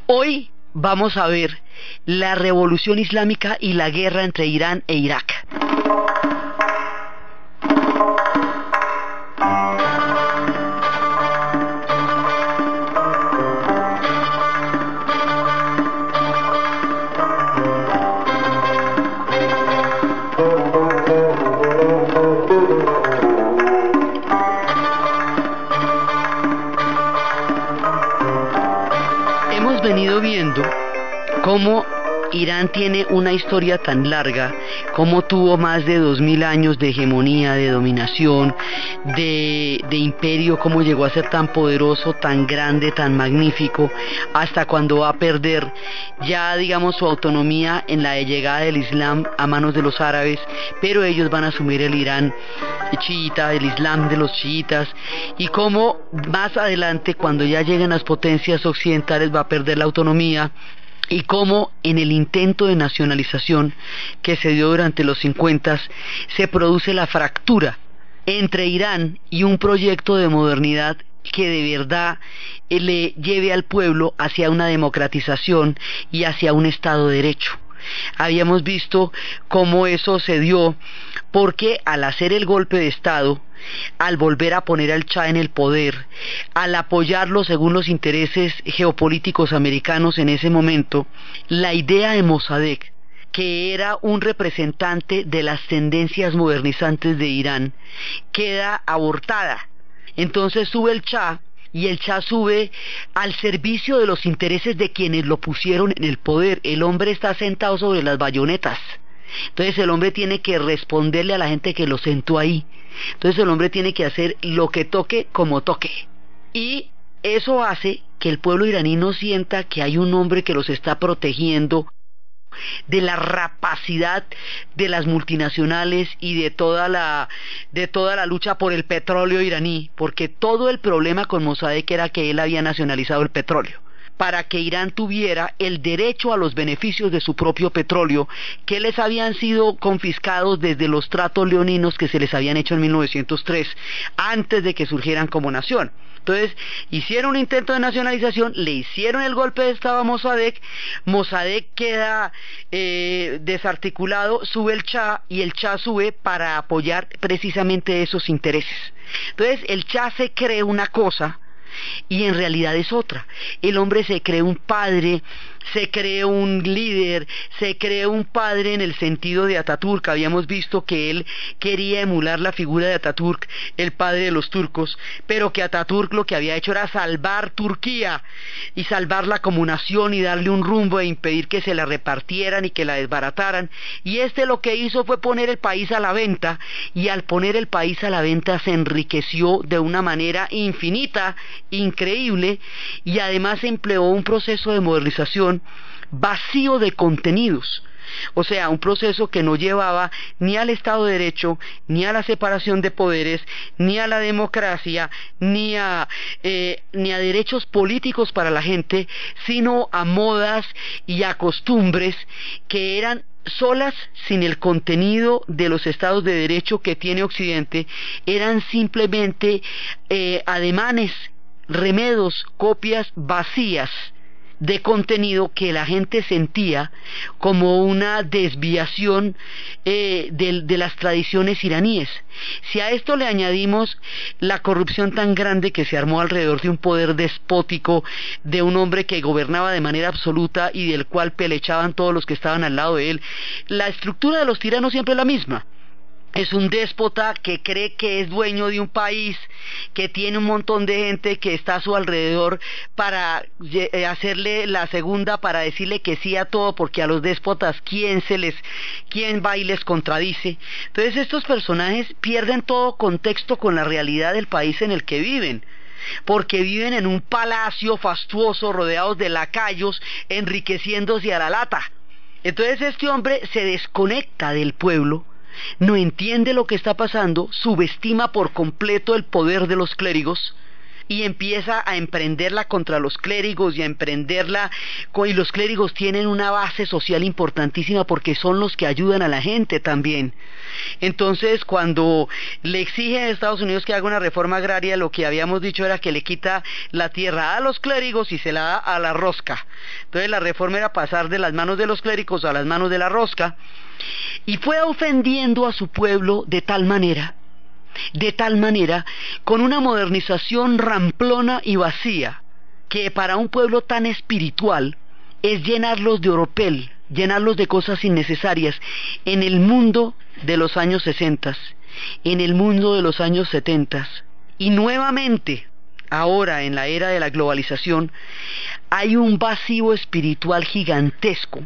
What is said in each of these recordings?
Hoy vamos a ver la revolución islámica y la guerra entre Irán e Irak. Hemos venido viendo cómo Irán tiene una historia tan larga, cómo tuvo más de 2000 años de hegemonía, de dominación, de imperio, cómo llegó a ser tan poderoso, tan grande, tan magnífico, hasta cuando va a perder ya, digamos, su autonomía en la llegada del Islam a manos de los árabes, pero ellos van a asumir el Irán chiita, el Islam de los chiitas, y cómo más adelante, cuando ya lleguen las potencias occidentales, va a perder la autonomía, y cómo en el intento de nacionalización que se dio durante los 50 se produce la fractura entre Irán y un proyecto de modernidad que de verdad le lleve al pueblo hacia una democratización y hacia un Estado de Derecho. Habíamos visto cómo eso se dio porque al hacer el golpe de Estado, al volver a poner al Shah en el poder, al apoyarlo según los intereses geopolíticos americanos en ese momento, la idea de Mossadegh, que era un representante de las tendencias modernizantes de Irán, queda abortada. Entonces sube el Shah, y el Shah sube al servicio de los intereses de quienes lo pusieron en el poder. El hombre está sentado sobre las bayonetas. Entonces el hombre tiene que responderle a la gente que lo sentó ahí. Entonces el hombre tiene que hacer lo que toque como toque. Y eso hace que el pueblo iraní no sienta que hay un hombre que los está protegiendo de la rapacidad de las multinacionales y de toda la lucha por el petróleo iraní, porque todo el problema con Mossadegh era que él había nacionalizado el petróleo para que Irán tuviera el derecho a los beneficios de su propio petróleo que les habían sido confiscados desde los tratos leoninos que se les habían hecho en 1903, antes de que surgieran como nación. Entonces hicieron un intento de nacionalización, le hicieron el golpe de Estado a Mossadegh, Mossadegh queda desarticulado, sube el Shah y el Shah sube para apoyar precisamente esos intereses. Entonces el Shah se cree una cosa y en realidad es otra. El hombre se cree un padre, se cree un líder, se cree un padre en el sentido de Atatürk. Habíamos visto que él quería emular la figura de Atatürk, el padre de los turcos, pero que Atatürk lo que había hecho era salvar Turquía y salvarla como nación y darle un rumbo e impedir que se la repartieran y que la desbarataran, y lo que hizo fue poner el país a la venta, y al poner el país a la venta se enriqueció de una manera infinita, increíble, y además empleó un proceso de modernización vacío de contenidos. O sea, un proceso que no llevaba ni al Estado de Derecho, ni a la separación de poderes, ni a la democracia, ni a derechos políticos para la gente, sino a modas y a costumbres que eran solas, sin el contenido de los estados de derecho que tiene Occidente, eran simplemente ademanes, remedos, copias vacías de contenido que la gente sentía como una desviación de las tradiciones iraníes. Si a esto le añadimos la corrupción tan grande que se armó alrededor de un poder despótico, de un hombre que gobernaba de manera absoluta y del cual pelechaban todos los que estaban al lado de él, la estructura de los tiranos siempre es la misma. Es un déspota que cree que es dueño de un país, que tiene un montón de gente que está a su alrededor para hacerle la segunda, para decirle que sí a todo, porque a los déspotas quién va y les contradice. Entonces estos personajes pierden todo contexto con la realidad del país en el que viven, porque viven en un palacio fastuoso rodeados de lacayos, enriqueciéndose a la lata. Entonces este hombre se desconecta del pueblo, no entiende lo que está pasando, subestima por completo el poder de los clérigos, y empieza a emprenderla contra los clérigos y a emprenderla, y los clérigos tienen una base social importantísima porque son los que ayudan a la gente también. Entonces, cuando le exigen a Estados Unidos que haga una reforma agraria, lo que habíamos dicho era que le quita la tierra a los clérigos y se la da a la rosca. Entonces la reforma era pasar de las manos de los clérigos a las manos de la rosca, y fue ofendiendo a su pueblo de tal manera, con una modernización ramplona y vacía, que para un pueblo tan espiritual es llenarlos de oropel, llenarlos de cosas innecesarias, en el mundo de los años 60, en el mundo de los años 70, y nuevamente, ahora en la era de la globalización, hay un vacío espiritual gigantesco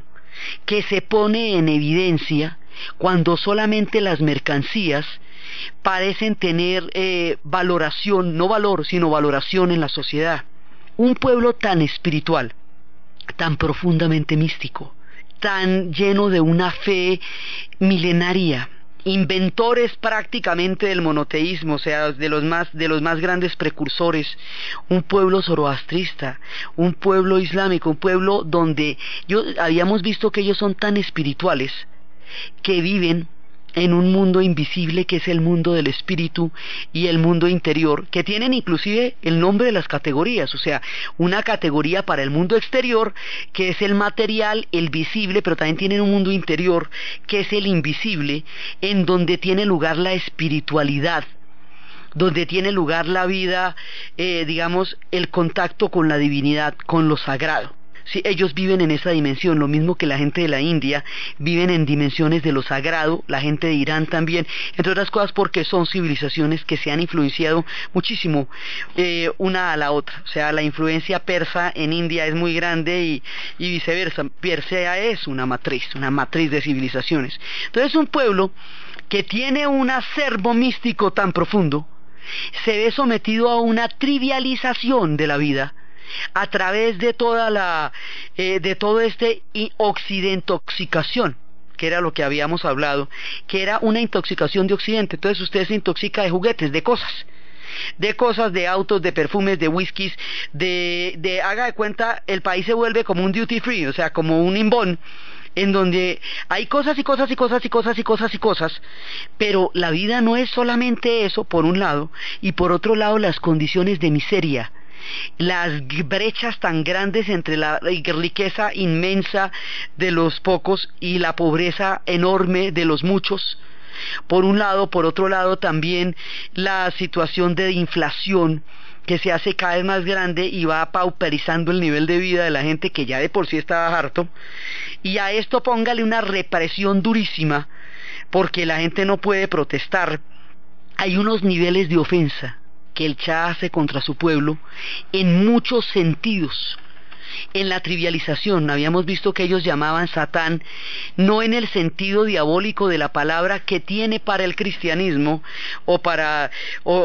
que se pone en evidencia cuando solamente las mercancías parecen tener valoración, no valor, sino valoración en la sociedad. Un pueblo tan espiritual, tan profundamente místico, tan lleno de una fe milenaria, inventores prácticamente del monoteísmo, o sea, de los más grandes precursores, un pueblo zoroastrista, un pueblo islámico, un pueblo donde habíamos visto que ellos son tan espirituales que viven en un mundo invisible que es el mundo del espíritu y el mundo interior, que tienen inclusive el nombre de las categorías, o sea, una categoría para el mundo exterior que es el material, el visible, pero también tienen un mundo interior que es el invisible, en donde tiene lugar la espiritualidad, donde tiene lugar la vida, digamos, el contacto con la divinidad, con lo sagrado. Sí, ellos viven en esa dimensión, lo mismo que la gente de la India, viven en dimensiones de lo sagrado, la gente de Irán también, entre otras cosas porque son civilizaciones que se han influenciado muchísimo una a la otra. O sea, la influencia persa en India es muy grande y viceversa. Persia es una matriz de civilizaciones. Entonces, un pueblo que tiene un acervo místico tan profundo, se ve sometido a una trivialización de la vida, a través de de todo este occidentoxicación, que era lo que habíamos hablado, que era una intoxicación de Occidente. Entonces usted se intoxica de juguetes, de cosas, de autos, de perfumes, de whiskies, haga de cuenta, el país se vuelve como un duty free, o sea, como un imbón, en donde hay cosas y cosas y cosas y cosas y cosas y cosas, pero la vida no es solamente eso, por un lado, y por otro lado las condiciones de miseria, las brechas tan grandes entre la riqueza inmensa de los pocos y la pobreza enorme de los muchos, por un lado. Por otro lado también la situación de inflación que se hace cada vez más grande y va pauperizando el nivel de vida de la gente que ya de por sí estaba harto, y a esto póngale una represión durísima porque la gente no puede protestar. Hay unos niveles de ofensa que el Shah hace contra su pueblo en muchos sentidos. En la trivialización, habíamos visto que ellos llamaban Satán, no en el sentido diabólico de la palabra que tiene para el cristianismo o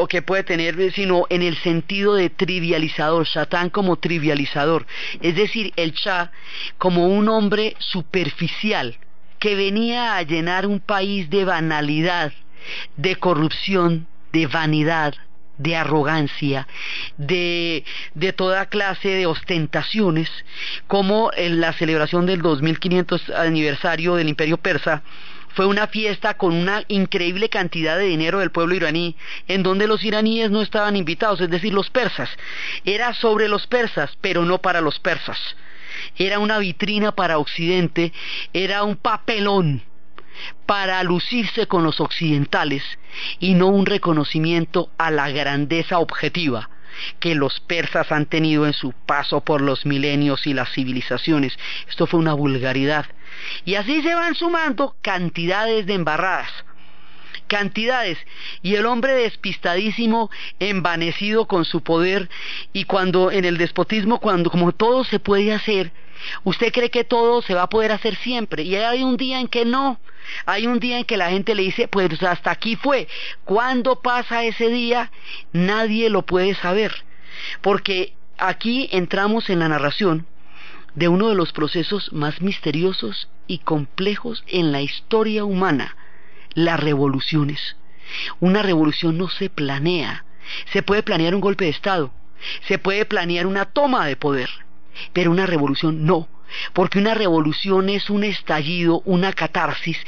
que puede tener, sino en el sentido de trivializador, Satán como trivializador, es decir, el Shah como un hombre superficial que venía a llenar un país de banalidad, de corrupción, de vanidad, de arrogancia, de toda clase de ostentaciones, como en la celebración del 2500 aniversario del Imperio Persa. Fue una fiesta con una increíble cantidad de dinero del pueblo iraní, en donde los iraníes no estaban invitados, es decir, los persas. Era sobre los persas, pero no para los persas. Era una vitrina para Occidente, era un papelón para lucirse con los occidentales y no un reconocimiento a la grandeza objetiva que los persas han tenido en su paso por los milenios y las civilizaciones. Esto fue una vulgaridad. Y así se van sumando cantidades de embarradas, cantidades, y el hombre despistadísimo, envanecido con su poder, y cuando en el despotismo, cuando como todo se puede hacer, usted cree que todo se va a poder hacer siempre, y hay un día en que no, hay un día en que la gente le dice, pues hasta aquí fue. ¿Cuándo pasa ese día? Nadie lo puede saber, porque aquí entramos en la narración de uno de los procesos más misteriosos y complejos en la historia humana, las revoluciones. Una revolución no se planea. Se puede planear un golpe de Estado, se puede planear una toma de poder, pero una revolución no. Porque una revolución es un estallido, una catarsis,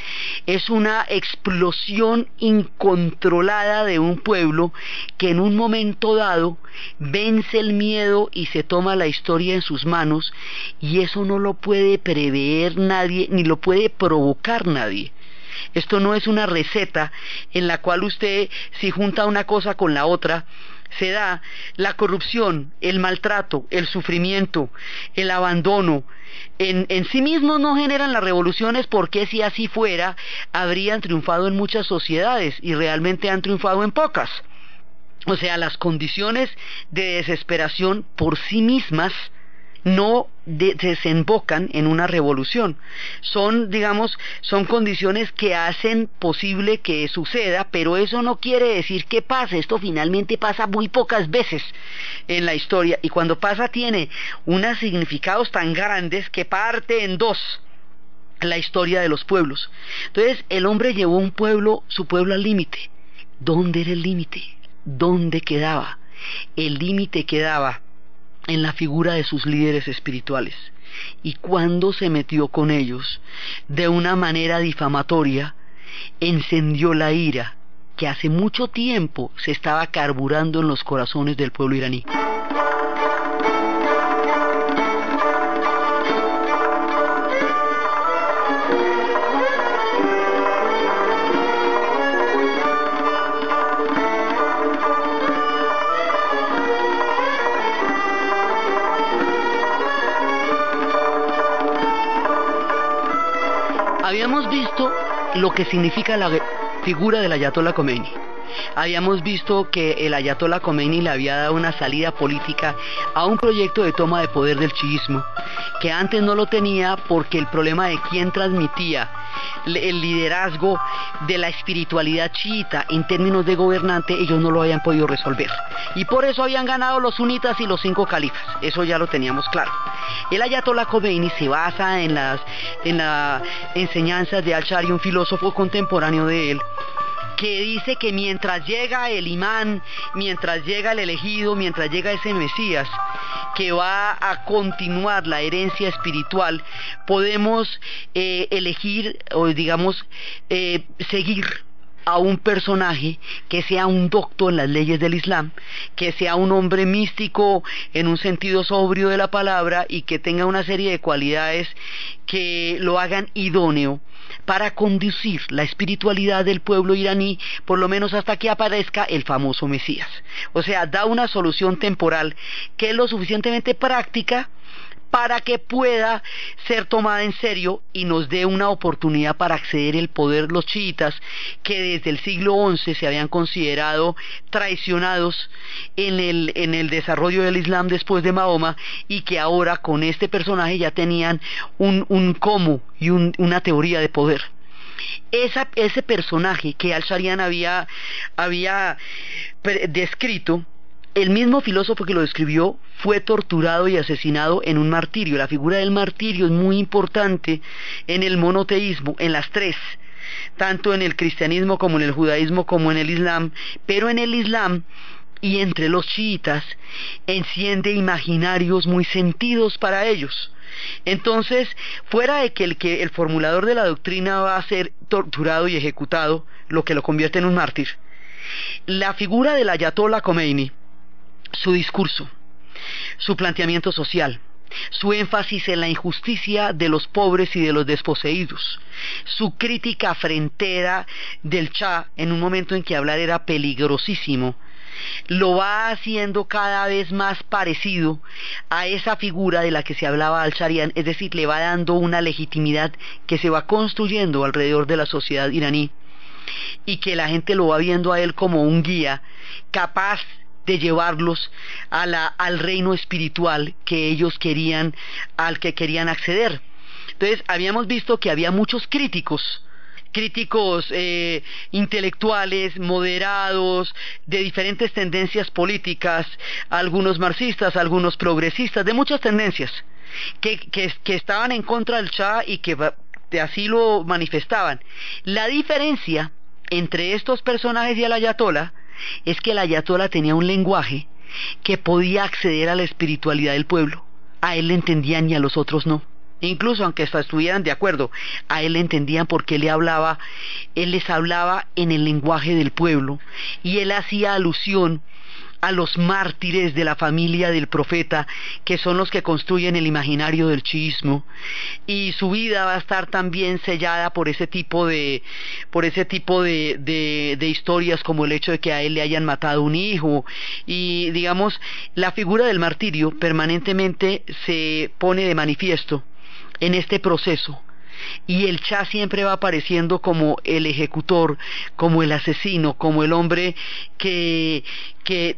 es una explosión incontrolada de un pueblo que en un momento dado vence el miedo y se toma la historia en sus manos, y eso no lo puede prever nadie, ni lo puede provocar nadie. Esto no es una receta en la cual usted, si junta una cosa con la otra, se da la corrupción, el maltrato, el sufrimiento, el abandono. En sí mismos no generan las revoluciones, porque si así fuera, habrían triunfado en muchas sociedades y realmente han triunfado en pocas. O sea, las condiciones de desesperación por sí mismas no desembocan en una revolución. Son, digamos, son condiciones que hacen posible que suceda, pero eso no quiere decir que pase. Esto finalmente pasa muy pocas veces en la historia, y cuando pasa tiene unos significados tan grandes que parte en dos la historia de los pueblos. Entonces el hombre llevó su pueblo al límite. ¿Dónde era el límite? ¿Dónde quedaba? El límite quedaba en la figura de sus líderes espirituales. Y cuando se metió con ellos de una manera difamatoria, encendió la ira que hace mucho tiempo se estaba carburando en los corazones del pueblo iraní. Habíamos visto lo que significa la figura del Ayatollah Khomeini. Habíamos visto que el Ayatollah Khomeini le había dado una salida política a un proyecto de toma de poder del chiismo, que antes no lo tenía, porque el problema de quién transmitía el liderazgo de la espiritualidad chiita en términos de gobernante, ellos no lo habían podido resolver. Y por eso habían ganado los sunitas y los 5 califas. Eso ya lo teníamos claro. El Ayatollah Khomeini se basa en las enseñanzas de Al-Shari, un filósofo contemporáneo de él, que dice que mientras llega el imán, mientras llega el elegido, mientras llega ese Mesías que va a continuar la herencia espiritual, podemos elegir, o digamos, seguir a un personaje que sea un docto en las leyes del Islam, que sea un hombre místico en un sentido sobrio de la palabra, y que tenga una serie de cualidades que lo hagan idóneo para conducir la espiritualidad del pueblo iraní, por lo menos hasta que aparezca el famoso Mesías. O sea, da una solución temporal que es lo suficientemente práctica para que pueda ser tomada en serio y nos dé una oportunidad para acceder al poder los chiitas, que desde el siglo XI se habían considerado traicionados en el desarrollo del Islam después de Mahoma, y que ahora con este personaje ya tenían un cómo y una teoría de poder. Ese personaje que Al-Sharian había descrito, el mismo filósofo que lo describió fue torturado y asesinado en un martirio. La figura del martirio es muy importante en el monoteísmo, en las tres, tanto en el cristianismo como en el judaísmo como en el Islam, pero en el Islam y entre los chiitas enciende imaginarios muy sentidos para ellos. Entonces, fuera de que el formulador de la doctrina va a ser torturado y ejecutado, lo que lo convierte en un mártir, la figura del Ayatollah Khomeini, su discurso, su planteamiento social, su énfasis en la injusticia de los pobres y de los desposeídos, su crítica frentera del Shah en un momento en que hablar era peligrosísimo, lo va haciendo cada vez más parecido a esa figura de la que se hablaba Al-Sharian, es decir, le va dando una legitimidad que se va construyendo alrededor de la sociedad iraní, y que la gente lo va viendo a él como un guía capaz de llevarlos al reino espiritual que ellos querían, al que querían acceder. Entonces habíamos visto que había muchos críticos intelectuales, moderados, de diferentes tendencias políticas, algunos marxistas, algunos progresistas, de muchas tendencias, que estaban en contra del Shah y que así lo manifestaban. La diferencia entre estos personajes y el Ayatollah es que el Ayatollah tenía un lenguaje que podía acceder a la espiritualidad del pueblo. A él le entendían y a los otros no. Incluso aunque hasta estuvieran de acuerdo, a él le entendían porque él les hablaba en el lenguaje del pueblo, y él hacía alusión a los mártires de la familia del profeta, que son los que construyen el imaginario del chiismo, y su vida va a estar también sellada por ese tipo de historias, como el hecho de que a él le hayan matado un hijo. Y digamos, la figura del martirio permanentemente se pone de manifiesto en este proceso, y el Shah siempre va apareciendo como el ejecutor, como el asesino, como el hombre que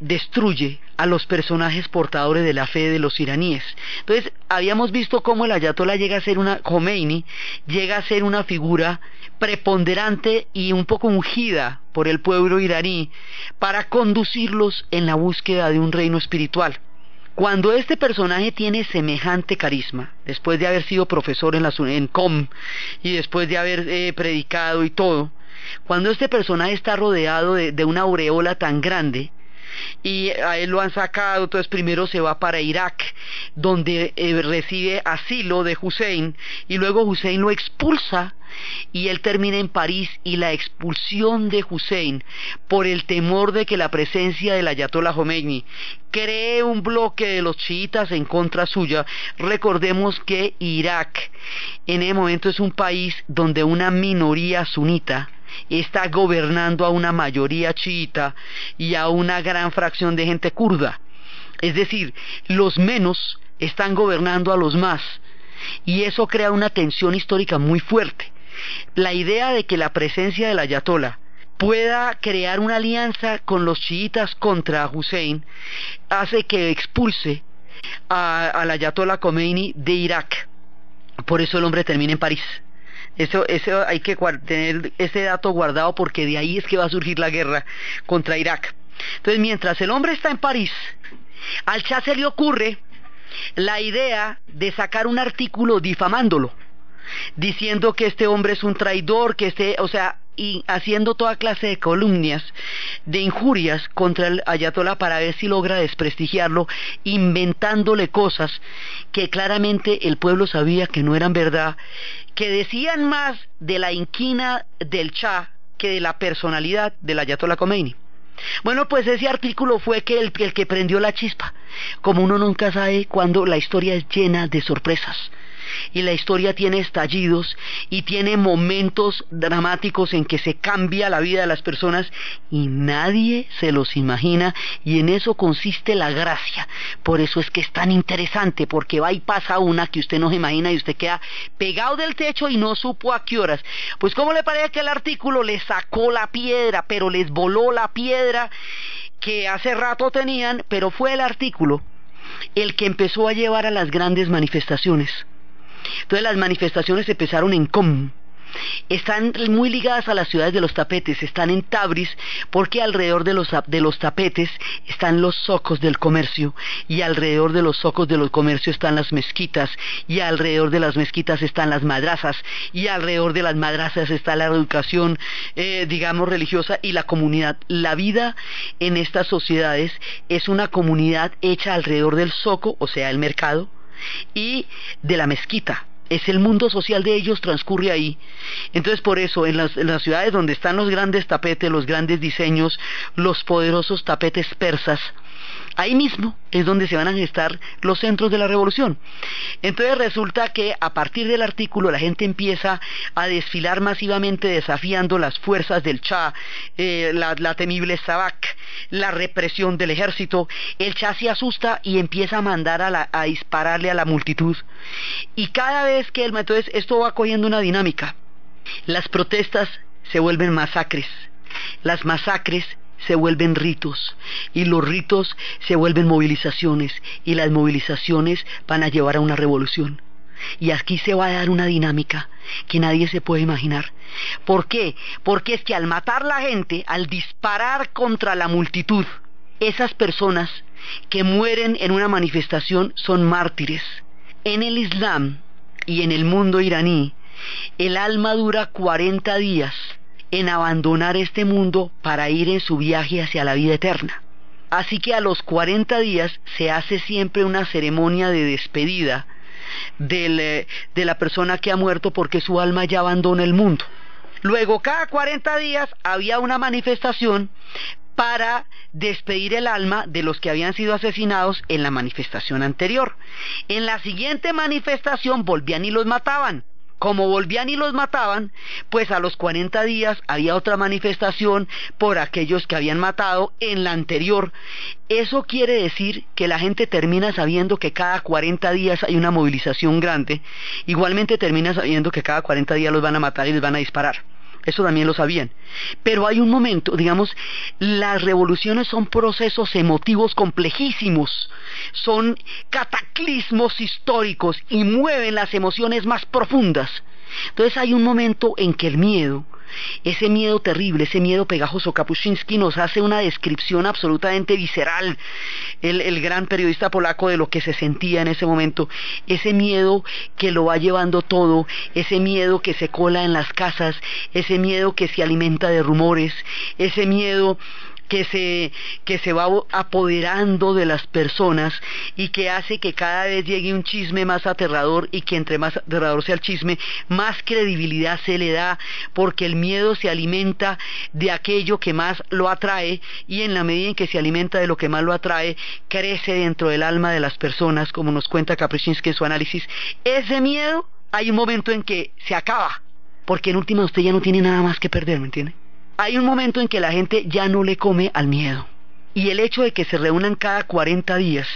destruye a los personajes portadores de la fe de los iraníes. Entonces, habíamos visto cómo el ayatolá Khomeini llega a ser una figura preponderante y un poco ungida por el pueblo iraní para conducirlos en la búsqueda de un reino espiritual. Cuando este personaje tiene semejante carisma, después de haber sido profesor en Qom y después de haber predicado y todo, cuando este personaje está rodeado de una aureola tan grande, y a él lo han sacado, entonces primero se va para Irak, donde recibe asilo de Hussein, y luego Hussein lo expulsa, y él termina en París. Y la expulsión de Hussein por el temor de que la presencia del ayatolá Khomeini cree un bloque de los chiitas en contra suya. Recordemos que Irak en ese momento es un país donde una minoría sunita está gobernando a una mayoría chiita y a una gran fracción de gente kurda. Es decir, los menos están gobernando a los más, y eso crea una tensión histórica muy fuerte. La idea de que la presencia del ayatolá pueda crear una alianza con los chiitas contra Hussein hace que expulse al ayatolá Khomeini de Irak. Por eso el hombre termina en París. Eso hay que tener ese dato guardado, porque de ahí es que va a surgir la guerra contra Irak. Entonces, mientras el hombre está en París, al Shah se le ocurre la idea de sacar un artículo difamándolo, diciendo que este hombre es un traidor, y haciendo toda clase de calumnias, de injurias contra el ayatolá para ver si logra desprestigiarlo, inventándole cosas que claramente el pueblo sabía que no eran verdad, que decían más de la inquina del Shah que de la personalidad del ayatolá Khomeini. Bueno, pues ese artículo fue el que prendió la chispa. Como uno nunca sabe cuando la historia es llena de sorpresas, y la historia tiene estallidos y tiene momentos dramáticos en que se cambia la vida de las personas y nadie se los imagina, y en eso consiste la gracia. Por eso es que es tan interesante, porque va y pasa una que usted no se imagina y usted queda pegado del techo y no supo a qué horas. Pues ¿cómo le parece que el artículo les sacó la piedra, pero les voló la piedra que hace rato tenían? Pero fue el artículo el que empezó a llevar a las grandes manifestaciones. Entonces las manifestaciones empezaron en Qom, están muy ligadas a las ciudades de los tapetes, están en Tabriz, porque alrededor de los tapetes están los zocos del comercio, y alrededor de los zocos de los comercios están las mezquitas, y alrededor de las mezquitas están las madrazas, y alrededor de las madrazas está la educación, religiosa, y la comunidad. La vida en estas sociedades es una comunidad hecha alrededor del zoco, o sea, el mercado, y de la mezquita. Es el mundo social de ellos, transcurre ahí. Entonces, por eso en las ciudades donde están los grandes tapetes, los grandes diseños, los poderosos tapetes persas, ahí mismo es donde se van a gestar los centros de la revolución. Entonces resulta que a partir del artículo la gente empieza a desfilar masivamente, desafiando las fuerzas del Shah, la temible Savak, la represión del ejército. El Shah se asusta y empieza a mandar a dispararle a la multitud, y cada vez que entonces esto va cogiendo una dinámica. Las protestas se vuelven masacres, las masacres se vuelven ritos, y los ritos se vuelven movilizaciones, y las movilizaciones van a llevar a una revolución. Y aquí se va a dar una dinámica que nadie se puede imaginar. ¿Por qué? Porque es que al matar la gente, al disparar contra la multitud, esas personas que mueren en una manifestación son mártires. En el Islam y en el mundo iraní, el alma dura 40 días en abandonar este mundo para ir en su viaje hacia la vida eterna. Así que a los 40 días se hace siempre una ceremonia de despedida de la persona que ha muerto, porque su alma ya abandona el mundo. Luego, cada 40 días había una manifestación para despedir el alma de los que habían sido asesinados en la manifestación anterior. En la siguiente manifestación volvían y los mataban. Como volvían y los mataban, pues a los 40 días había otra manifestación por aquellos que habían matado en la anterior. Eso quiere decir que la gente termina sabiendo que cada 40 días hay una movilización grande. Igualmente termina sabiendo que cada 40 días los van a matar y les van a disparar. Eso también lo sabían. Pero hay un momento, digamos, las revoluciones son procesos emotivos complejísimos, son cataclismos históricos y mueven las emociones más profundas. Entonces hay un momento en que el miedo, ese miedo terrible, ese miedo pegajoso, Kapuscinski nos hace una descripción absolutamente visceral, el gran periodista polaco, de lo que se sentía en ese momento, ese miedo que lo va llevando todo, ese miedo que se cola en las casas, ese miedo que se alimenta de rumores, ese miedo que se va apoderando de las personas y que hace que cada vez llegue un chisme más aterrador, y que entre más aterrador sea el chisme, más credibilidad se le da, porque el miedo se alimenta de aquello que más lo atrae, y en la medida en que se alimenta de lo que más lo atrae, crece dentro del alma de las personas, como nos cuenta Kapuscinski en su análisis. Ese miedo, hay un momento en que se acaba, porque en última usted ya no tiene nada más que perder, ¿me entiende? Hay un momento en que la gente ya no le come al miedo. Y el hecho de que se reúnan cada 40 días,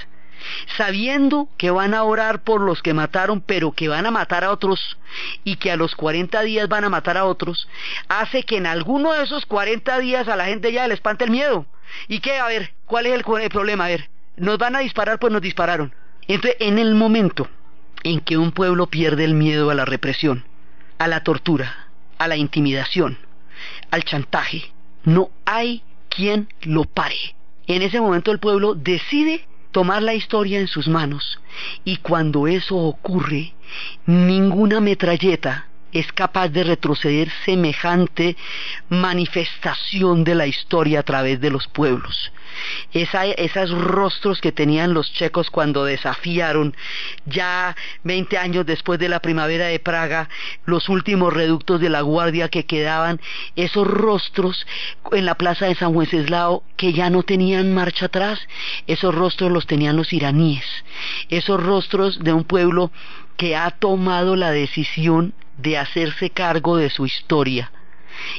sabiendo que van a orar por los que mataron, pero que van a matar a otros, y que a los 40 días van a matar a otros, hace que en alguno de esos 40 días a la gente ya le espante el miedo. ¿Y qué? A ver, ¿cuál es el problema? A ver, nos van a disparar, pues nos dispararon. Entonces, en el momento en que un pueblo pierde el miedo a la represión, a la tortura, a la intimidación, al chantaje, no hay quien lo pare. En ese momento el pueblo decide tomar la historia en sus manos, y cuando eso ocurre, ninguna metralleta es capaz de retroceder semejante manifestación de la historia a través de los pueblos. Esos rostros que tenían los checos cuando desafiaron, ya 20 años después de la primavera de Praga, los últimos reductos de la guardia que quedaban, esos rostros en la plaza de San Wenceslao que ya no tenían marcha atrás, esos rostros los tenían los iraníes, esos rostros de un pueblo que ha tomado la decisión de hacerse cargo de su historia,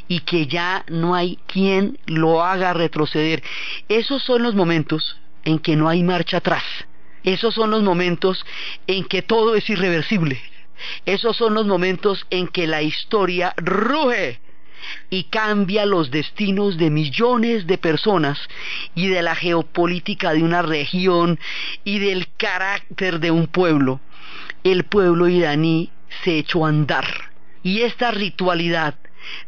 y que ya no hay quien lo haga retroceder. Esos son los momentos en que no hay marcha atrás. Esos son los momentos en que todo es irreversible. Esos son los momentos en que la historia ruge y cambia los destinos de millones de personas, y de la geopolítica de una región, y del carácter de un pueblo. El pueblo iraní se echó a andar, y esta ritualidad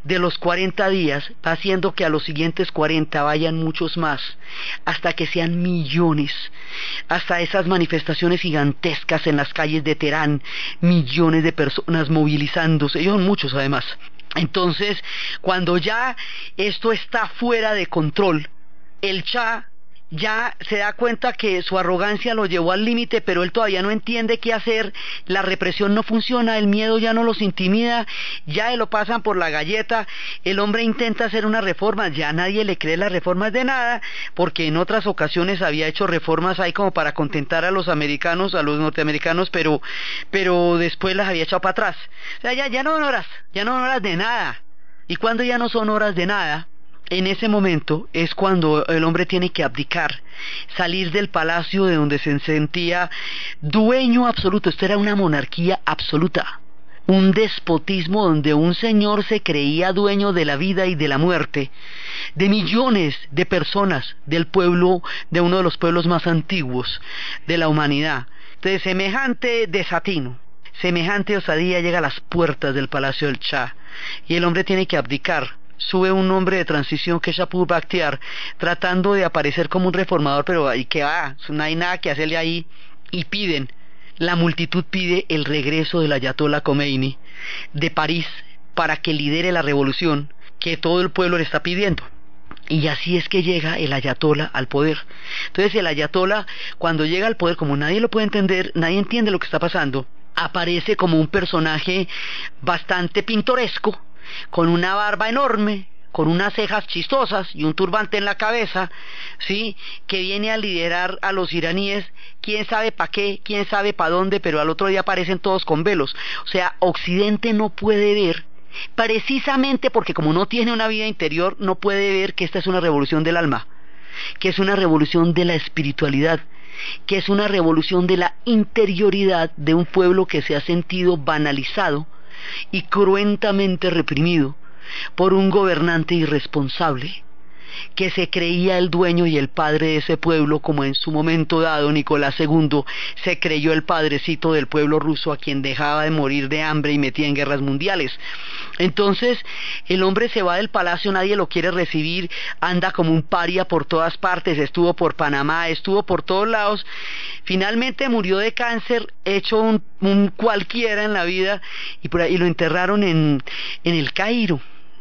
de los 40 días va haciendo que a los siguientes 40 vayan muchos más, hasta que sean millones, hasta esas manifestaciones gigantescas en las calles de Teherán, millones de personas movilizándose, ellos son muchos además. Entonces, cuando ya esto está fuera de control, el Shah ya se da cuenta que su arrogancia lo llevó al límite, pero él todavía no entiende qué hacer. La represión no funciona, el miedo ya no los intimida, ya lo pasan por la galleta. El hombre intenta hacer unas reformas, ya nadie le cree las reformas de nada, porque en otras ocasiones había hecho reformas ahí como para contentar a los americanos, a los norteamericanos, pero después las había echado para atrás. O sea, ya no son horas de nada. Y cuando ya no son horas de nada, en ese momento es cuando el hombre tiene que abdicar, salir del palacio de donde se sentía dueño absoluto. Esto era una monarquía absoluta, un despotismo donde un señor se creía dueño de la vida y de la muerte de millones de personas del pueblo, de uno de los pueblos más antiguos de la humanidad. Entonces, semejante desatino, semejante osadía llega a las puertas del palacio del Shah, y el hombre tiene que abdicar. Sube un hombre de transición, que es Shapur Bakhtiar, tratando de aparecer como un reformador, pero ahí que va, no hay nada que hacerle ahí, y la multitud pide el regreso del Ayatollah Khomeini de París para que lidere la revolución que todo el pueblo le está pidiendo. Y así es que llega el ayatolá al poder. Entonces el ayatolá, cuando llega al poder, como nadie lo puede entender, nadie entiende lo que está pasando, aparece como un personaje bastante pintoresco, con una barba enorme, con unas cejas chistosas y un turbante en la cabeza, ¿sí? Que viene a liderar a los iraníes, quién sabe para qué, quién sabe para dónde, pero al otro día aparecen todos con velos. O sea, Occidente no puede ver, precisamente porque como no tiene una vida interior, no puede ver que esta es una revolución del alma, que es una revolución de la espiritualidad, que es una revolución de la interioridad de un pueblo que se ha sentido banalizado y cruentamente reprimido por un gobernante irresponsable que se creía el dueño y el padre de ese pueblo, como en su momento dado Nicolás II se creyó el padrecito del pueblo ruso, a quien dejaba de morir de hambre y metía en guerras mundiales. Entonces el hombre se va del palacio, nadie lo quiere recibir, anda como un paria por todas partes, estuvo por Panamá, estuvo por todos lados, finalmente murió de cáncer, hecho un cualquiera en la vida, y lo enterraron en el Cairo.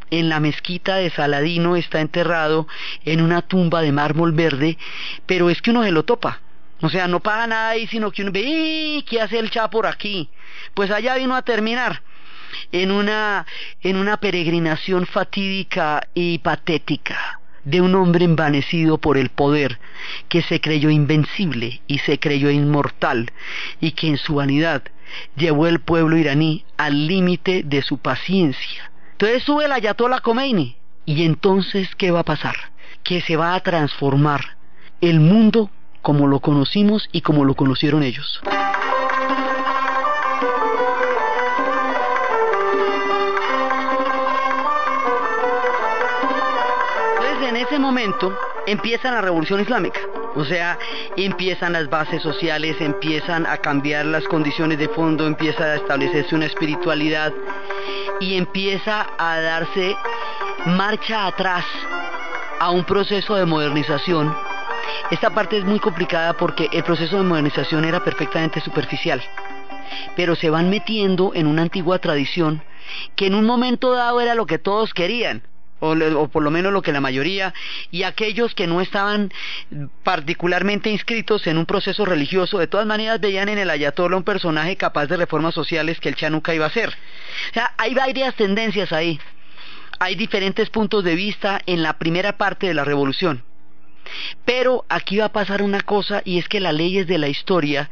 En la mezquita de Saladino está enterrado en una tumba de mármol verde, pero es que uno se lo topa. O sea, no pasa nada ahí, sino que uno ve, ¿qué hace el Cha por aquí? Pues allá vino a terminar en una peregrinación fatídica y patética de un hombre envanecido por el poder, que se creyó invencible y se creyó inmortal, y que en su vanidad llevó el pueblo iraní al límite de su paciencia. Entonces sube el ayatolá Khomeini, y entonces ¿qué va a pasar? Que se va a transformar el mundo como lo conocimos y como lo conocieron ellos. Entonces en ese momento empieza la revolución islámica. O sea, empiezan las bases sociales, empiezan a cambiar las condiciones de fondo, empieza a establecerse una espiritualidad y empieza a darse marcha atrás a un proceso de modernización. Esta parte es muy complicada porque el proceso de modernización era perfectamente superficial, pero se van metiendo en una antigua tradición que en un momento dado era lo que todos querían, o por lo menos lo que la mayoría, y aquellos que no estaban particularmente inscritos en un proceso religioso, de todas maneras veían en el ayatolá un personaje capaz de reformas sociales que el Cha nunca iba a hacer. O sea, hay varias tendencias ahí, hay diferentes puntos de vista en la primera parte de la revolución, pero aquí va a pasar una cosa, y es que las leyes de la historia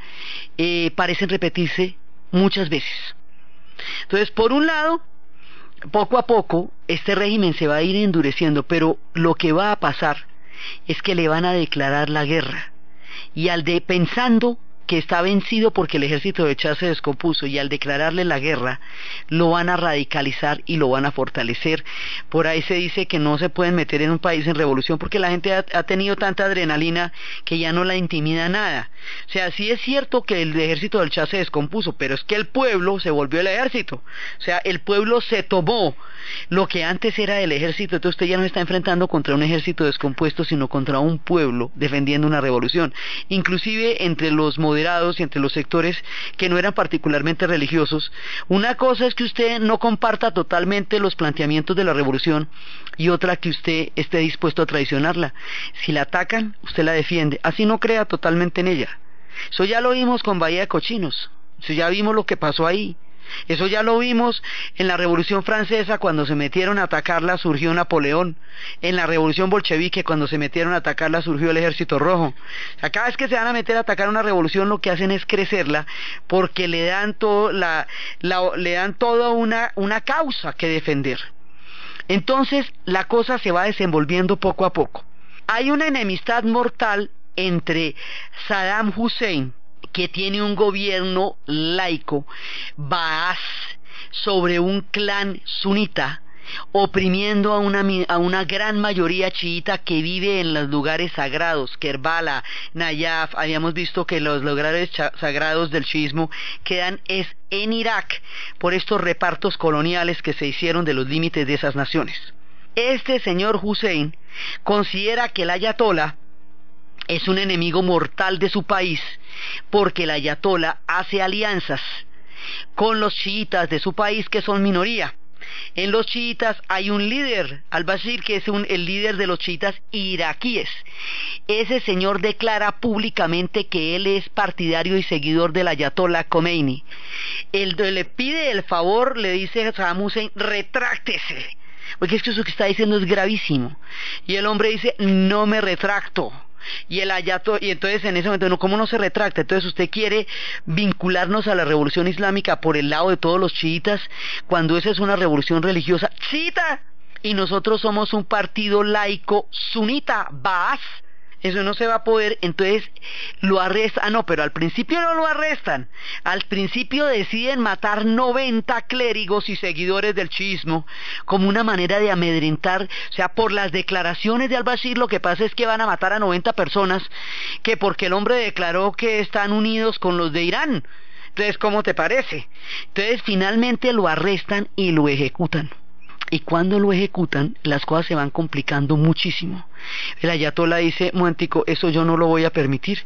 parecen repetirse muchas veces. Entonces, por un lado, poco a poco este régimen se va a ir endureciendo, pero lo que va a pasar es que le van a declarar la guerra, y pensando que está vencido porque el ejército de Cha se descompuso, y al declararle la guerra lo van a radicalizar y lo van a fortalecer. Por ahí se dice que no se pueden meter en un país en revolución porque la gente ha tenido tanta adrenalina que ya no la intimida nada. O sea, sí es cierto que el ejército del Cha se descompuso, pero es que el pueblo se volvió el ejército. O sea, el pueblo se tomó lo que antes era del ejército. Entonces usted ya no se está enfrentando contra un ejército descompuesto, sino contra un pueblo defendiendo una revolución. Inclusive entre los moderados y entre los sectores que no eran particularmente religiosos, una cosa es que usted no comparta totalmente los planteamientos de la revolución, y otra que usted esté dispuesto a traicionarla. Si la atacan, usted la defiende, así no crea totalmente en ella. Eso ya lo vimos con Bahía de Cochinos, eso ya vimos lo que pasó ahí. Eso ya lo vimos en la Revolución Francesa, cuando se metieron a atacarla surgió Napoleón. En la Revolución Bolchevique, cuando se metieron a atacarla surgió el Ejército Rojo. O sea, cada vez que se van a meter a atacar una revolución, lo que hacen es crecerla, porque le dan toda una causa que defender. Entonces la cosa se va desenvolviendo poco a poco. Hay una enemistad mortal entre Saddam Hussein, que tiene un gobierno laico, Baaz, sobre un clan sunita, oprimiendo a una gran mayoría chiita que vive en los lugares sagrados, Kerbala, Nayaf. Habíamos visto que los lugares sagrados del chiismo quedan en Irak, por estos repartos coloniales que se hicieron de los límites de esas naciones. Este señor Hussein considera que el ayatolá es un enemigo mortal de su país, porque el ayatolá hace alianzas con los chiitas de su país, que son minoría. En los chiitas hay un líder, al-Bashir, que es el líder de los chiitas iraquíes. Ese señor declara públicamente que él es partidario y seguidor del Ayatollah Khomeini. Él le pide el favor, le dice a Saddam Hussein, retráctese, porque es que eso que está diciendo es gravísimo. Y el hombre dice, no me retracto. Y entonces en ese momento, no, ¿cómo no se retracta? Entonces usted quiere vincularnos a la revolución islámica por el lado de todos los chiitas, cuando esa es una revolución religiosa chiita, y nosotros somos un partido laico sunita, Baas. Eso no se va a poder. Entonces lo arrestan. No, pero al principio no lo arrestan. Al principio deciden matar 90 clérigos y seguidores del chiismo como una manera de amedrentar. O sea, por las declaraciones de al-Bashir, lo que pasa es que van a matar a 90 personas, que porque el hombre declaró que están unidos con los de Irán. Entonces, ¿cómo te parece? Entonces finalmente lo arrestan y lo ejecutan. Y cuando lo ejecutan, las cosas se van complicando muchísimo. El ayatollah dice, momentico, eso yo no lo voy a permitir,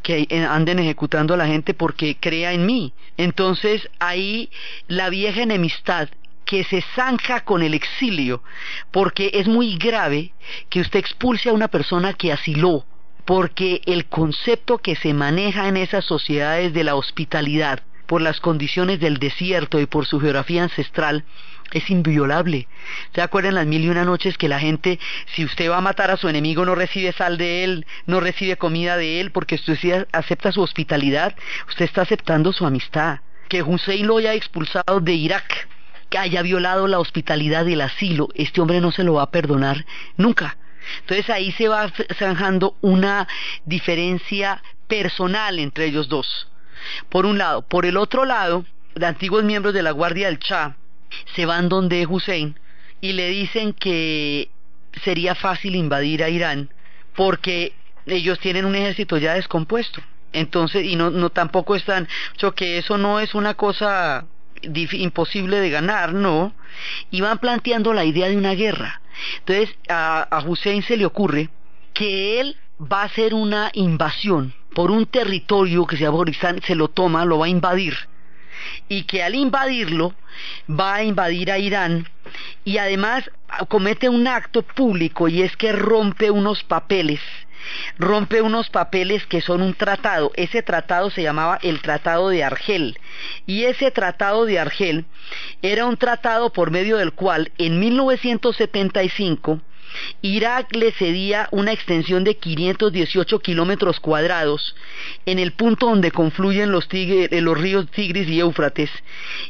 que anden ejecutando a la gente porque crea en mí. Entonces ahí la vieja enemistad que se zanja con el exilio, porque es muy grave que usted expulse a una persona que asiló, porque el concepto que se maneja en esas sociedades de la hospitalidad, por las condiciones del desierto y por su geografía ancestral, es inviolable. ¿Se acuerdan las 1001 noches que la gente, si usted va a matar a su enemigo, no recibe sal de él, no recibe comida de él, porque usted sí acepta su hospitalidad, usted está aceptando su amistad? Que Hussein lo haya expulsado de Irak, que haya violado la hospitalidad y el asilo, este hombre no se lo va a perdonar nunca. Entonces ahí se va zanjando una diferencia personal entre ellos dos, por un lado. Por el otro lado, los antiguos miembros de la Guardia del Shah se van donde Hussein y le dicen que sería fácil invadir a Irán porque ellos tienen un ejército ya descompuesto. Entonces, y no tampoco están, que eso no es una cosa imposible de ganar, no. Y van planteando la idea de una guerra. Entonces a Hussein se le ocurre que él va a hacer una invasión por un territorio que se llama Afganistán, se lo toma, lo va a invadir, y que al invadirlo va a invadir a Irán, y además comete un acto público, y es que rompe unos papeles que son un tratado. Ese tratado se llamaba el Tratado de Argel, y ese Tratado de Argel era un tratado por medio del cual en 1975 Irak le cedía una extensión de 518 kilómetros cuadrados en el punto donde confluyen los ríos Tigris y Éufrates,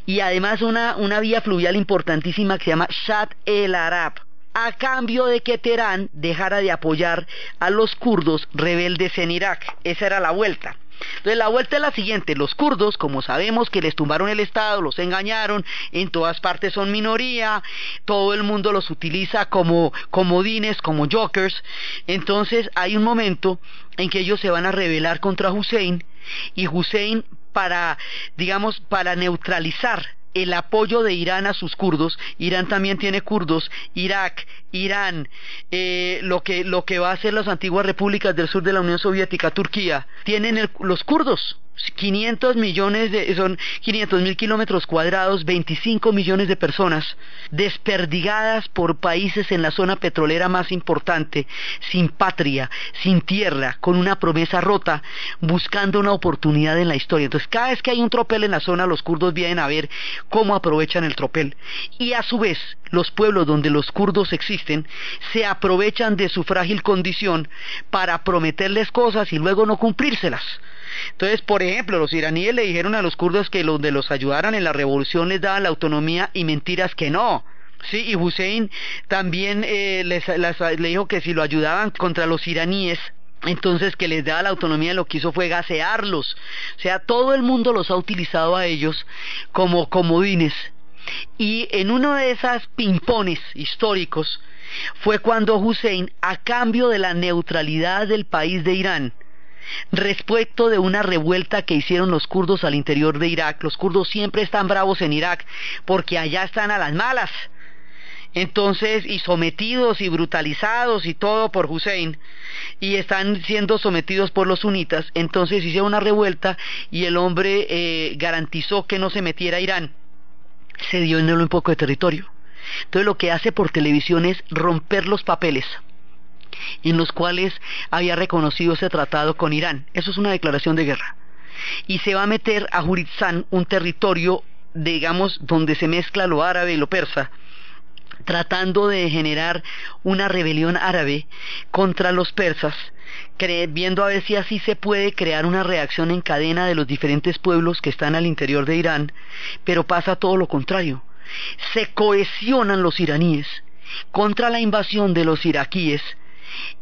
y además una vía fluvial importantísima que se llama Shatt el Arab, a cambio de que Teherán dejara de apoyar a los kurdos rebeldes en Irak. Esa era la vuelta. Entonces la vuelta es la siguiente: los kurdos, como sabemos que les tumbaron el Estado, los engañaron, en todas partes son minoría, todo el mundo los utiliza como comodines, como jokers. Entonces hay un momento en que ellos se van a rebelar contra Hussein, y Hussein, para neutralizar el apoyo de Irán a sus kurdos, Irán también tiene kurdos, Irak, Irán, lo que va a ser las antiguas repúblicas del sur de la Unión Soviética, Turquía, tienen los kurdos. 500 millones son 500.000 kilómetros cuadrados, 25 millones de personas desperdigadas por países en la zona petrolera más importante, sin patria, sin tierra, con una promesa rota, buscando una oportunidad en la historia. Entonces cada vez que hay un tropel en la zona, los kurdos vienen a ver cómo aprovechan el tropel, y a su vez los pueblos donde los kurdos existen se aprovechan de su frágil condición para prometerles cosas y luego no cumplírselas. Entonces, por ejemplo, los iraníes le dijeron a los kurdos que los de los ayudaran en la revolución les daban la autonomía, y mentiras que no. Sí, y Hussein también le dijo que si lo ayudaban contra los iraníes, entonces que les daba la autonomía, lo que hizo fue gasearlos. O sea, todo el mundo los ha utilizado a ellos como comodines. Y en uno de esos pimpones históricos fue cuando Hussein, a cambio de la neutralidad del país de Irán, respecto de una revuelta que hicieron los kurdos al interior de Irak. Los kurdos siempre están bravos en Irak porque allá están a las malas, entonces, y sometidos y brutalizados y todo por Hussein, y están siendo sometidos por los sunitas. Entonces hicieron una revuelta y el hombre garantizó que no se metiera a Irán, cedió en él un poco de territorio. Entonces lo que hace por televisión es romper los papeles en los cuales había reconocido ese tratado con Irán. Eso es una declaración de guerra. Y se va a meter a Juristán, un territorio, digamos, donde se mezcla lo árabe y lo persa, tratando de generar una rebelión árabe contra los persas, viendo a ver si así se puede crear una reacción en cadena de los diferentes pueblos que están al interior de Irán, pero pasa todo lo contrario. Se cohesionan los iraníes contra la invasión de los iraquíes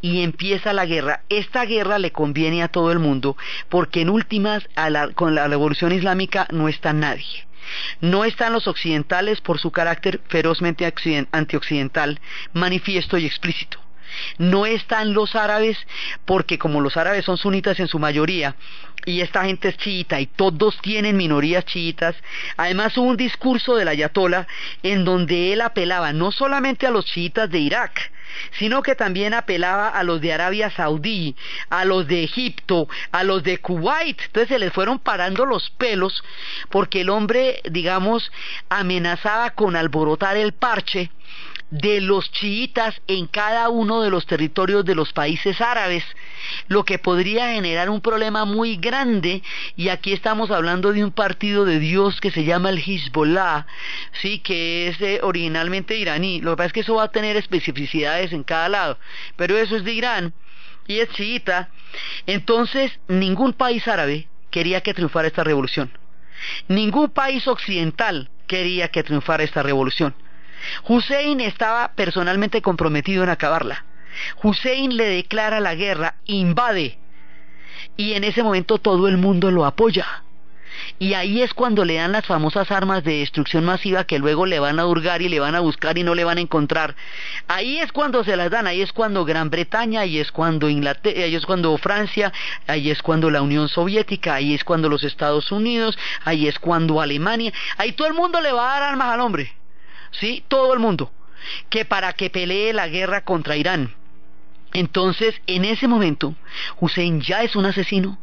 y empieza la guerra. Esta guerra le conviene a todo el mundo porque en últimas con la revolución islámica no está nadie. No están los occidentales por su carácter ferozmente antioccidental, manifiesto y explícito. No están los árabes porque como los árabes son sunitas en su mayoría y esta gente es chiita y todos tienen minorías chiitas. Además hubo un discurso del ayatolá en donde él apelaba no solamente a los chiitas de Irak, sino que también apelaba a los de Arabia Saudí, a los de Egipto, a los de Kuwait. Entonces se les fueron parando los pelos porque el hombre, digamos, amenazaba con alborotar el parche de los chiitas en cada uno de los territorios de los países árabes, lo que podría generar un problema muy grande. Y aquí estamos hablando de un partido de Dios que se llama el Hezbollah, sí, que es originalmente iraní. Lo que pasa es que eso va a tener especificidades en cada lado, pero eso es de Irán y es chiita. Entonces ningún país árabe quería que triunfara esta revolución, ningún país occidental quería que triunfara esta revolución. Hussein estaba personalmente comprometido en acabarla. Hussein le declara la guerra, invade, y en ese momento todo el mundo lo apoya. Y ahí es cuando le dan las famosas armas de destrucción masiva que luego le van a hurgar y le van a buscar y no le van a encontrar. Ahí es cuando se las dan, ahí es cuando Gran Bretaña, ahí es cuando Inglaterra, ahí es cuando Francia, ahí es cuando la Unión Soviética, ahí es cuando los Estados Unidos, ahí es cuando Alemania, ahí todo el mundo le va a dar armas al hombre. Sí, todo el mundo, que para que pelee la guerra contra Irán. Entonces, en ese momento, Hussein ya es un asesino.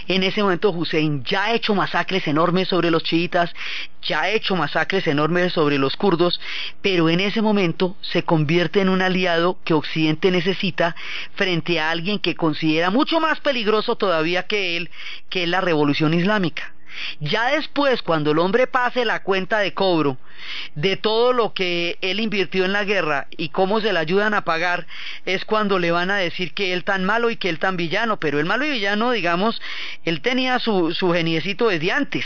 En ese momento Hussein ya ha hecho masacres enormes sobre los chiitas, ya ha hecho masacres enormes sobre los kurdos, pero en ese momento se convierte en un aliado que Occidente necesita frente a alguien que considera mucho más peligroso todavía que él, que es la revolución islámica. Ya después, cuando el hombre pase la cuenta de cobro de todo lo que él invirtió en la guerra y cómo se le ayudan a pagar, es cuando le van a decir que él tan malo y que él tan villano. Pero el malo y villano, digamos, él tenía su geniecito desde antes.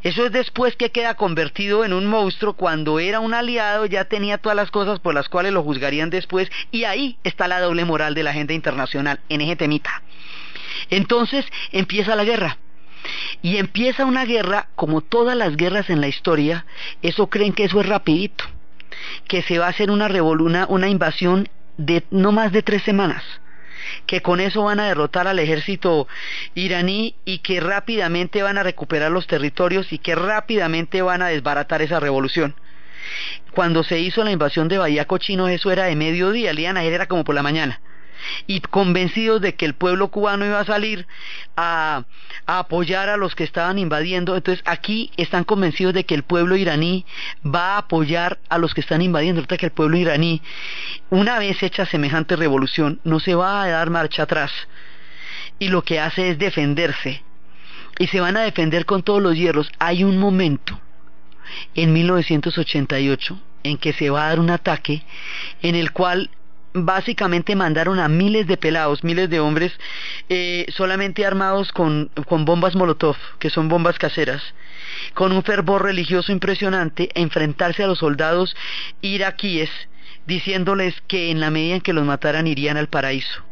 Eso es después que queda convertido en un monstruo. Cuando era un aliado ya tenía todas las cosas por las cuales lo juzgarían después, y ahí está la doble moral de la agenda internacional, en ese temita. Entonces empieza la guerra. Y empieza una guerra, como todas las guerras en la historia, creen que eso es rapidito, que se va a hacer una invasión de no más de 3 semanas, que con eso van a derrotar al ejército iraní y que rápidamente van a recuperar los territorios y que rápidamente van a desbaratar esa revolución. Cuando se hizo la invasión de Bahía Cochino, eso era de mediodía, el día de ayer era como por la mañana. Y convencidos de que el pueblo cubano iba a salir a apoyar a los que estaban invadiendo. Entonces aquí están convencidos de que el pueblo iraní va a apoyar a los que están invadiendo. Resulta que el pueblo iraní, una vez hecha semejante revolución, no se va a dar marcha atrás, y lo que hace es defenderse, y se van a defender con todos los hierros. Hay un momento en 1988 en que se va a dar un ataque en el cual básicamente mandaron a miles de pelados, miles de hombres, solamente armados con bombas Molotov, que son bombas caseras, con un fervor religioso impresionante, a enfrentarse a los soldados iraquíes, diciéndoles que en la medida en que los mataran irían al paraíso.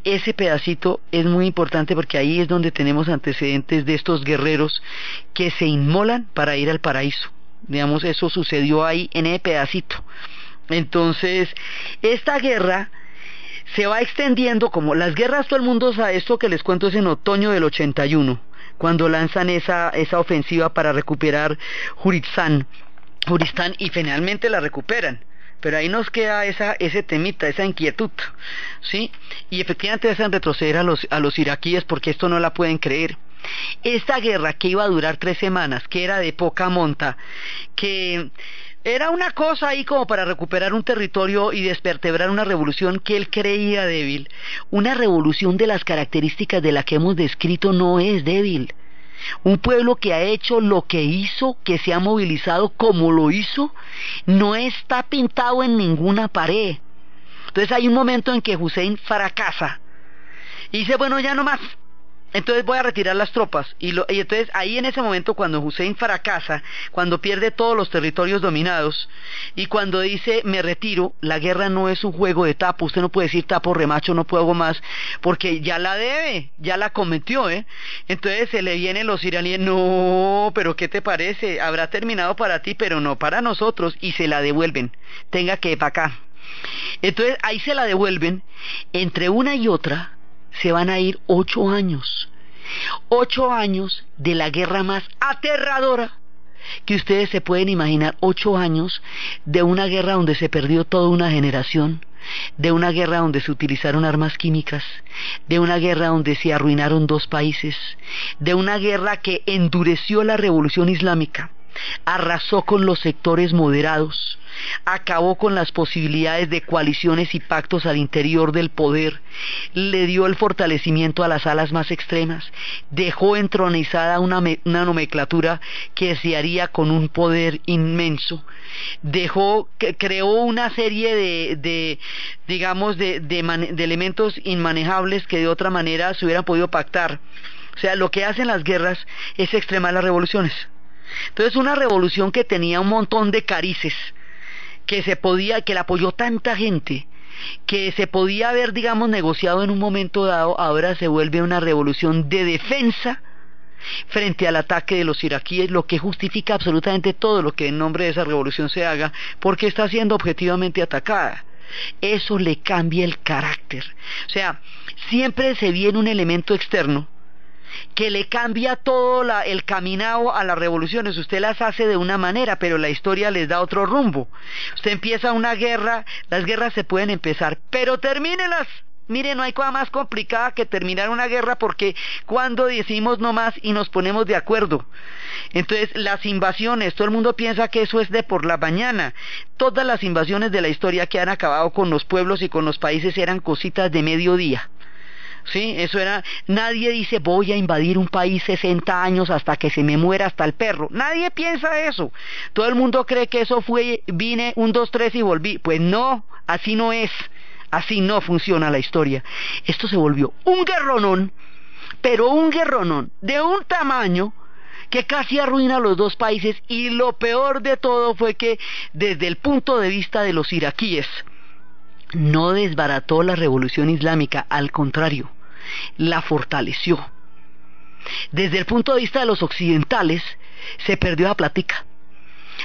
Ese pedacito es muy importante porque ahí es donde tenemos antecedentes de estos guerreros que se inmolan para ir al paraíso. Digamos, eso sucedió ahí en ese pedacito. Entonces, esta guerra se va extendiendo, como las guerras, todo el mundo sabe. Esto que les cuento es en otoño del 81, cuando lanzan esa ofensiva para recuperar Juristán, y finalmente la recuperan. Pero ahí nos queda ese temita, esa inquietud, ¿sí? Y efectivamente hacen retroceder a los iraquíes porque esto no la pueden creer. Esta guerra que iba a durar 3 semanas, que era de poca monta, que era una cosa ahí como para recuperar un territorio y despertebrar una revolución que él creía débil. Una revolución de las características de la que hemos descrito no es débil. Un pueblo que ha hecho lo que hizo, que se ha movilizado como lo hizo, no está pintado en ninguna pared. Entonces hay un momento en que Hussein fracasa y dice, bueno, ya no más. Entonces voy a retirar las tropas. Y entonces ahí en ese momento, cuando Hussein fracasa, cuando pierde todos los territorios dominados, y cuando dice me retiro, la guerra no es un juego de tapo. Usted no puede decir tapo remacho, no puedo más, porque ya la debe, ya la cometió, ¿eh? Entonces se le vienen los iraníes, no, pero ¿qué te parece? Habrá terminado para ti, pero no para nosotros, y se la devuelven. Tenga que ir para acá. Entonces ahí se la devuelven. Entre una y otra se van a ir 8 años. 8 años de la guerra más aterradora que ustedes se pueden imaginar. 8 años de una guerra donde se perdió toda una generación, de una guerra donde se utilizaron armas químicas, de una guerra donde se arruinaron 2 países, de una guerra que endureció la revolución islámica, arrasó con los sectores moderados, acabó con las posibilidades de coaliciones y pactos al interior del poder, le dio el fortalecimiento a las alas más extremas, dejó entronizada una nomenclatura que se haría con un poder inmenso, creó una serie de elementos inmanejables que de otra manera se hubieran podido pactar. O sea, lo que hacen las guerras es extremar las revoluciones. Entonces una revolución que tenía un montón de carices, que la apoyó tanta gente, que se podía haber, negociado en un momento dado, ahora se vuelve una revolución de defensa frente al ataque de los iraquíes, lo que justifica absolutamente todo lo que en nombre de esa revolución se haga, porque está siendo objetivamente atacada. Eso le cambia el carácter. O sea, siempre se viene un elemento externo que le cambia todo el caminado a las revoluciones. Usted las hace de una manera, pero la historia les da otro rumbo. Usted empieza una guerra, las guerras se pueden empezar, pero termínelas. Mire, no hay cosa más complicada que terminar una guerra, porque cuando decimos no más y nos ponemos de acuerdo. Entonces, las invasiones, todo el mundo piensa que eso es de por la mañana. Todas las invasiones de la historia que han acabado con los pueblos y con los países eran cositas de mediodía. Sí, eso era, nadie dice voy a invadir un país 60 años hasta que se me muera hasta el perro. Nadie piensa eso. Todo el mundo cree que eso fue, vine, 1, 2, 3 y volví. Pues no, así no es. Así no funciona la historia. Esto se volvió un guerronón, pero un guerronón de un tamaño que casi arruina a los 2 países, y lo peor de todo fue que desde el punto de vista de los iraquíes no desbarató la revolución islámica, al contrario, la fortaleció. Desde el punto de vista de los occidentales se perdió la plática,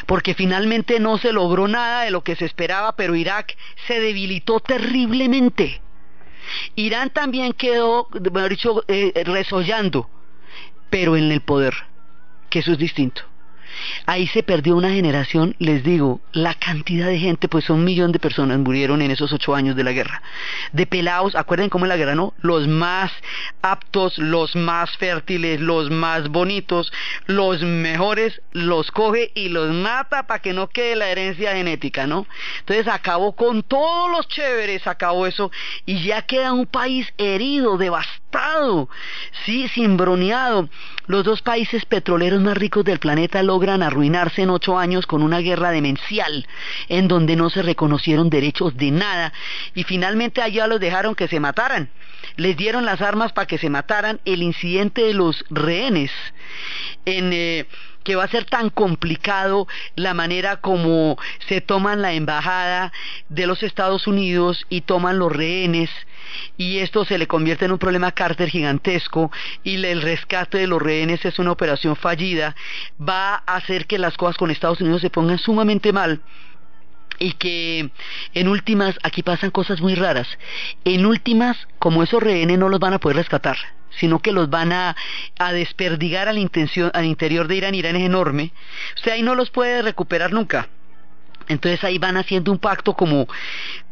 porque finalmente no se logró nada de lo que se esperaba, pero Irak se debilitó terriblemente. Irán también quedó, mejor dicho, resollando, pero en el poder, que eso es distinto. Ahí se perdió una generación, les digo, la cantidad de gente, pues son 1 millón de personas murieron en esos 8 años de la guerra. De pelados, acuerden cómo es la guerra, ¿no? Los más aptos, los más fértiles, los más bonitos, los mejores, los coge y los mata para que no quede la herencia genética, ¿no? Entonces acabó con todos los chéveres, acabó eso, y ya queda un país herido, devastado, sí, cimbroneado. Los 2 países petroleros más ricos del planeta logran arruinarse en 8 años con una guerra demencial, en donde no se reconocieron derechos de nada, y finalmente allá los dejaron que se mataran. Les dieron las armas para que se mataran. El incidente de los rehenes, que va a ser tan complicado la manera como se toman la embajada de los Estados Unidos y toman los rehenes, y esto se le convierte en un problema Carter gigantesco, y el rescate de los rehenes es una operación fallida, va a hacer que las cosas con Estados Unidos se pongan sumamente mal. Y que en últimas, aquí pasan cosas muy raras. En últimas, como esos rehenes no los van a poder rescatar, sino que los van a desperdigar al interior de Irán. Irán es enorme, usted ahí no los puede recuperar nunca. Entonces ahí van haciendo un pacto como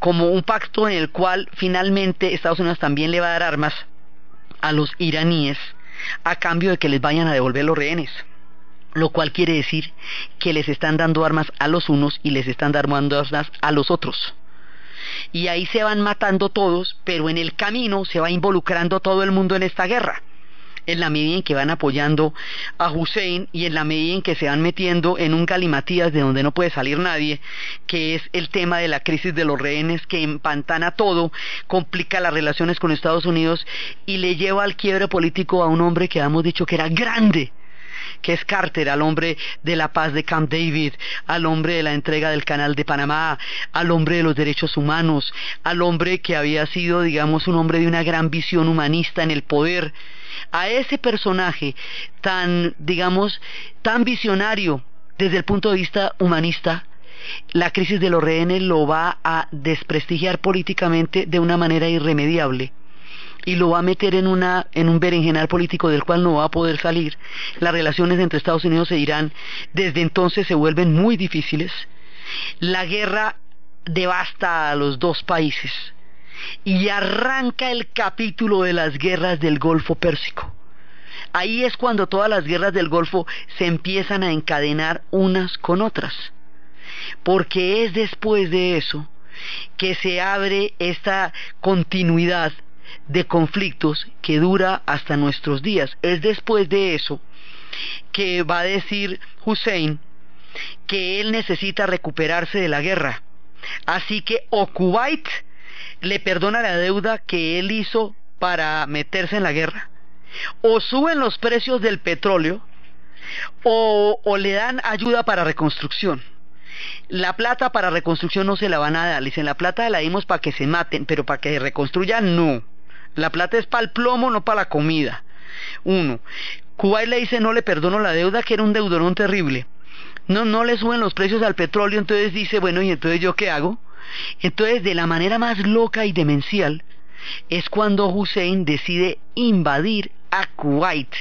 un pacto en el cual finalmente Estados Unidos también le va a dar armas a los iraníes a cambio de que les vayan a devolver los rehenes. Lo cual quiere decir que les están dando armas a los unos y les están dando armas a los otros. Y ahí se van matando todos, pero en el camino se va involucrando todo el mundo en esta guerra, en la medida en que van apoyando a Hussein y en la medida en que se van metiendo en un galimatías de donde no puede salir nadie, que es el tema de la crisis de los rehenes, que empantana todo, complica las relaciones con Estados Unidos y le lleva al quiebre político a un hombre que habíamos dicho que era grande, que es Carter, al hombre de la paz de Camp David, al hombre de la entrega del Canal de Panamá, al hombre de los derechos humanos, al hombre que había sido, digamos, un hombre de una gran visión humanista en el poder. A ese personaje tan, digamos, tan visionario desde el punto de vista humanista, la crisis de los rehenes lo va a desprestigiar políticamente de una manera irremediable y lo va a meter en un berenjenal político del cual no va a poder salir. Las relaciones entre Estados Unidos e Irán desde entonces se vuelven muy difíciles. La guerra devasta a los dos países y arranca el capítulo de las guerras del Golfo Pérsico. Ahí es cuando todas las guerras del Golfo se empiezan a encadenar unas con otras, porque es después de eso que se abre esta continuidad de conflictos que dura hasta nuestros días. Es después de eso que va a decir Hussein que él necesita recuperarse de la guerra, así que o Kuwait le perdona la deuda que él hizo para meterse en la guerra, o suben los precios del petróleo, o le dan ayuda para reconstrucción. La plata para reconstrucción no se la van a dar, le dicen la plata la dimos para que se maten, pero para que se reconstruyan no. La plata es para el plomo, no para la comida. Uno. Kuwait le dice no le perdono la deuda, que era un deudorón terrible. No le suben los precios al petróleo, entonces dice, bueno, ¿y entonces yo qué hago? Entonces, de la manera más loca y demencial, es cuando Hussein decide invadir a Kuwait.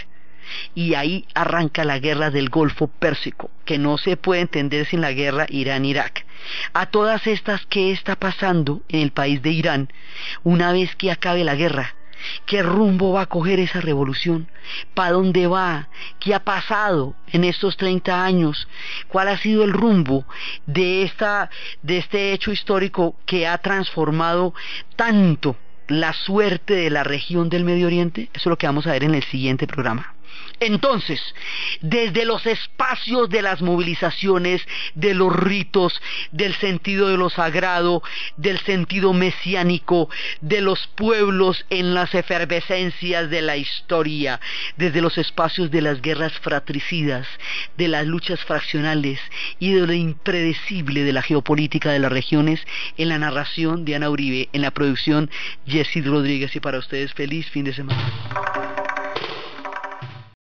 Y ahí arranca la guerra del Golfo Pérsico, que no se puede entender sin la guerra Irán-Irak. A todas estas, ¿qué está pasando en el país de Irán una vez que acabe la guerra? ¿Qué rumbo va a coger esa revolución? ¿Para dónde va? ¿Qué ha pasado en estos 30 años? ¿Cuál ha sido el rumbo de este hecho histórico que ha transformado tanto la suerte de la región del Medio Oriente? Eso es lo que vamos a ver en el siguiente programa. Entonces, desde los espacios de las movilizaciones, de los ritos, del sentido de lo sagrado, del sentido mesiánico, de los pueblos en las efervescencias de la historia, desde los espacios de las guerras fratricidas, de las luchas fraccionales y de lo impredecible de la geopolítica de las regiones, en la narración Diana Uribe, en la producción Yesid Rodríguez, y para ustedes feliz fin de semana.